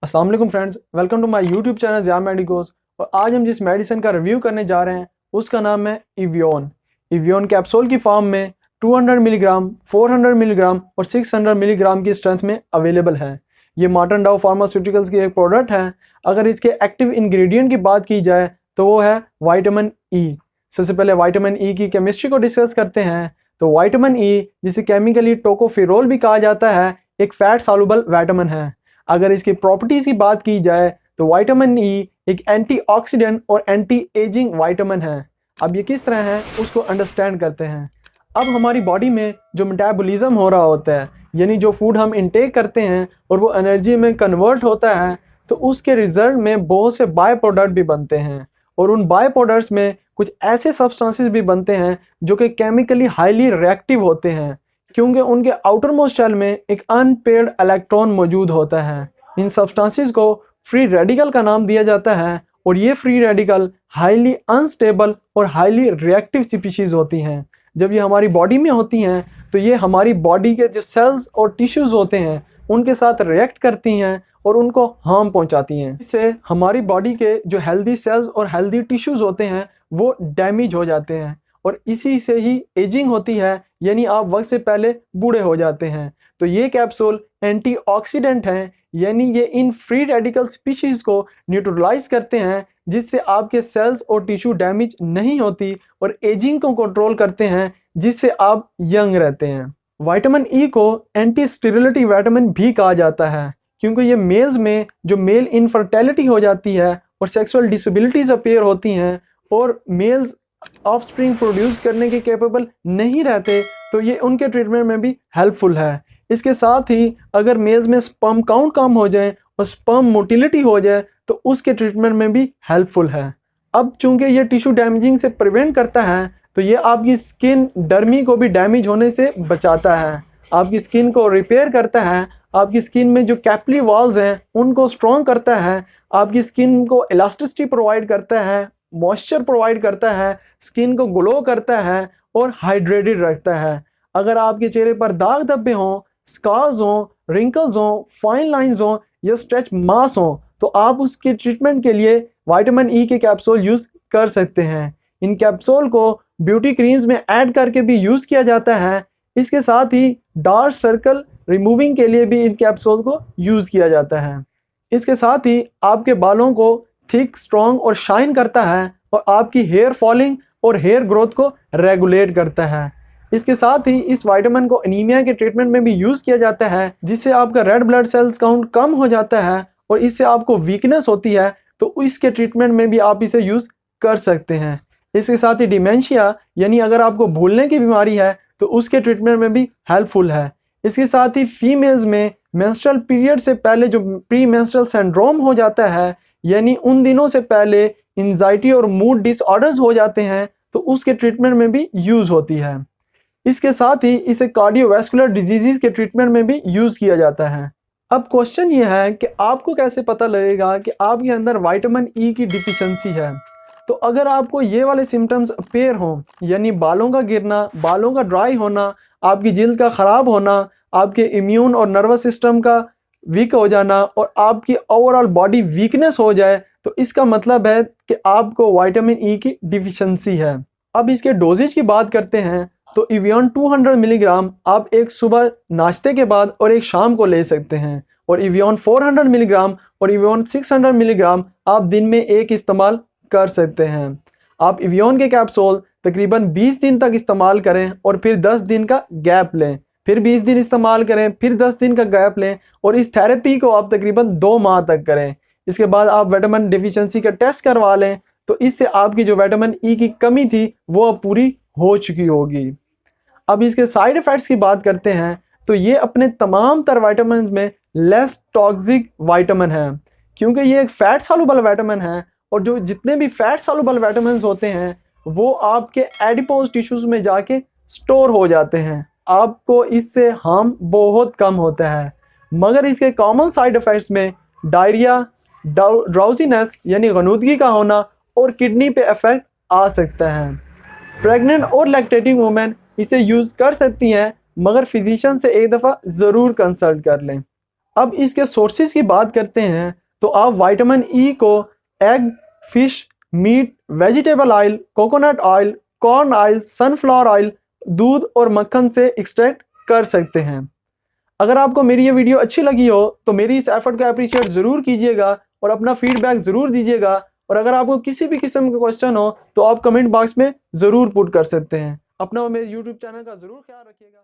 अस्सलाम वालेकुम friends, welcome to my YouTube channel Zia medicos. और आज हम जिस मेडिसिन का रिव्यू करने जा रहे हैं उसका नाम है इवियोन। इवियोन कैप्सूल की फॉर्म में 200 मिलीग्राम, 400 मिलीग्राम और 600 मिलीग्राम की स्ट्रेंथ में अवेलेबल है। ये मार्टन डाउ फार्मास्यूटिकल्स की एक प्रोडक्ट है। अगर इसके एक्टिव इंग्रेडिएंट की बात की जाए तो वो है विटामिन ई। सबसे पहले विटामिन ई की केमिस्ट्री को डिस्कस करते हैं। तो विटामिन ई, जिसे केमिकली टोकोफेरोल भी कहा जाता है, एक फैट सॉल्युबल विटामिन है। अगर इसकी प्रॉपर्टीज़ की बात की जाए तो विटामिन ई एक एंटीऑक्सीडेंट और एंटी एजिंग विटामिन है। अब ये किस तरह है उसको अंडरस्टैंड करते हैं। अब हमारी बॉडी में जो मेटाबॉलिज्म हो रहा होता है, यानी जो फूड हम इंटेक करते हैं और वो एनर्जी में कन्वर्ट होता है, तो उसके रिजल्ट में बहुत से बाय प्रोडक्ट भी बनते हैं। और उन बाय प्रोडक्ट्स में कुछ ऐसे सब्सटेंसेस भी बनते हैं जो कि केमिकली हाईली रिएक्टिव होते हैं, क्योंकि उनके आउटर मोस्ट शेल में एक अनपेयर्ड इलेक्ट्रॉन मौजूद होता है। इन सब्सटेंसेस को फ्री रेडिकल का नाम दिया जाता है और ये फ्री रेडिकल हाईली अनस्टेबल और हाईली रिएक्टिव स्पीशीज होती हैं। जब ये हमारी बॉडी में होती हैं तो ये हमारी बॉडी के जो सेल्स और टिश्यूज़ होते हैं उनके साथ रिएक्ट करती हैं और उनको हार्म पहुंचाती हैं। इससे हमारी बॉडी के जो हेल्दी सेल्स और हेल्दी टिश्यूज़ होते हैं वो डैमेज हो जाते हैं और इसी से ही एजिंग होती है, यानी आप वक्त से पहले बूढ़े हो जाते हैं। तो ये कैप्सूल एंटीऑक्सीडेंट हैं, यानी ये इन फ्री रेडिकल स्पीशीज़ को न्यूट्रलाइज करते हैं, जिससे आपके सेल्स और टिश्यू डैमेज नहीं होती और एजिंग को कंट्रोल करते हैं, जिससे आप यंग रहते हैं। विटामिन ई को एंटी स्टेरिलिटी विटामिन भी कहा जाता है, क्योंकि ये मेल्स में जो मेल इनफर्टिलिटी हो जाती है और सेक्सुअल डिसेबिलिटीज अपीयर होती हैं और मेल्स ऑफस्प्रिंग प्रोड्यूस करने के कैपेबल नहीं रहते, तो ये उनके ट्रीटमेंट में भी हेल्पफुल है। इसके साथ ही अगर मेल्स में स्पर्म काउंट कम हो जाए और स्पर्म मोटिलिटी हो जाए तो उसके ट्रीटमेंट में भी हेल्पफुल है। अब चूंकि ये टिश्यू डैमेजिंग से प्रिवेंट करता है, तो ये आपकी स्किन डर्मी को भी डैमेज होने से बचाता है, आपकी स्किन को रिपेयर करता है, आपकी स्किन में जो कैपिलरी वॉल्स हैं उनको स्ट्रॉन्ग करता है, आपकी स्किन को इलास्टिसिटी प्रोवाइड करता है, मॉइस्चर प्रोवाइड करता है, स्किन को ग्लो करता है और हाइड्रेटेड रखता है। अगर आपके चेहरे पर दाग धब्बे हों, स्कार्स हों, रिंकल्स हों, फाइन लाइंस हों या स्ट्रेच मार्क्स हों, तो आप उसके ट्रीटमेंट के लिए विटामिन ई के कैप्सूल यूज़ कर सकते हैं। इन कैप्सूल को ब्यूटी क्रीम्स में ऐड करके भी यूज़ किया जाता है। इसके साथ ही डार्क सर्कल रिमूविंग के लिए भी इन कैप्सूल को यूज़ किया जाता है। इसके साथ ही आपके बालों को थिक, स्ट्रॉन्ग और शाइन करता है और आपकी हेयर फॉलिंग और हेयर ग्रोथ को रेगुलेट करता है। इसके साथ ही इस विटामिन को एनीमिया के ट्रीटमेंट में भी यूज़ किया जाता है, जिससे आपका रेड ब्लड सेल्स काउंट कम हो जाता है और इससे आपको वीकनेस होती है, तो इसके ट्रीटमेंट में भी आप इसे यूज़ कर सकते हैं। इसके साथ ही डिमेंशिया, यानी अगर आपको भूलने की बीमारी है तो उसके ट्रीटमेंट में भी हेल्पफुल है। इसके साथ ही फीमेल्स में मेंस्ट्रुअल पीरियड से पहले जो प्री मेंस्ट्रुअल सिंड्रोम हो जाता है, यानी उन दिनों से पहले एंजाइटी और मूड डिसऑर्डर्स हो जाते हैं, तो उसके ट्रीटमेंट में भी यूज़ होती है। इसके साथ ही इसे कार्डियोवैस्कुलर डिजीज़ के ट्रीटमेंट में भी यूज़ किया जाता है। अब क्वेश्चन ये है कि आपको कैसे पता लगेगा कि आपके अंदर विटामिन ई की डिफिशिएंसी है। तो अगर आपको ये वाले सिम्टम्स अपेयर हों, यानी बालों का गिरना, बालों का ड्राई होना, आपकी जिल्द का ख़राब होना, आपके इम्यून और नर्वस सिस्टम का वीक हो जाना और आपकी ओवरऑल बॉडी वीकनेस हो जाए, तो इसका मतलब है कि आपको विटामिन ई की डिफिशिएंसी है। अब इसके डोजेज की बात करते हैं तो इवियोन 200 मिलीग्राम आप एक सुबह नाश्ते के बाद और एक शाम को ले सकते हैं, और इवियोन 400 मिलीग्राम और इवियोन 600 मिलीग्राम आप दिन में एक इस्तेमाल कर सकते हैं। आप इवियोन के कैप्सूल तकरीबन 20 दिन तक इस्तेमाल करें और फिर 10 दिन का गैप लें, फिर 20 दिन इस्तेमाल करें, फिर 10 दिन का गैप लें, और इस थेरेपी को आप तकरीबन 2 माह तक करें। इसके बाद आप विटामिन डिफिशिएंसी का टेस्ट करवा लें, तो इससे आपकी जो विटामिन ई की कमी थी वो अब पूरी हो चुकी होगी। अब इसके साइड इफ़ेक्ट्स की बात करते हैं तो ये अपने तमाम तर विटामिन में लेस टॉक्सिक विटामिन है, क्योंकि ये एक फैट सॉल्युबल विटामिन है और जो जितने भी फैट सॉल्युबल विटामिन होते हैं वो आपके एडिपोज टिश्यूज़ में जाके स्टोर हो जाते हैं। आपको इससे हार्म बहुत कम होता है, मगर इसके कॉमन साइड इफ़ेक्ट्स में डायरिया, ड्राउजीनेस यानी गनुदगी का होना और किडनी पे इफेक्ट आ सकता है। प्रेग्नेंट और लैक्टेटिंग वुमेन इसे यूज़ कर सकती हैं, मगर फिजिशियन से एक दफ़ा ज़रूर कंसल्ट कर लें। अब इसके सोर्सेज की बात करते हैं तो आप विटामिन ई को egg, fish, meat, vegetable oil, coconut oil, corn oil, sunflower oil, दूध और मक्खन से एक्सट्रैक्ट कर सकते हैं। अगर आपको मेरी ये वीडियो अच्छी लगी हो तो मेरी इस एफर्ट को अप्रिशिएट ज़रूर कीजिएगा और अपना फीडबैक ज़रूर दीजिएगा। और अगर आपको किसी भी किस्म का क्वेश्चन हो तो आप कमेंट बॉक्स में ज़रूर पुट कर सकते हैं। अपना और मेरे यूट्यूब चैनल का ज़रूर ख्याल रखिएगा।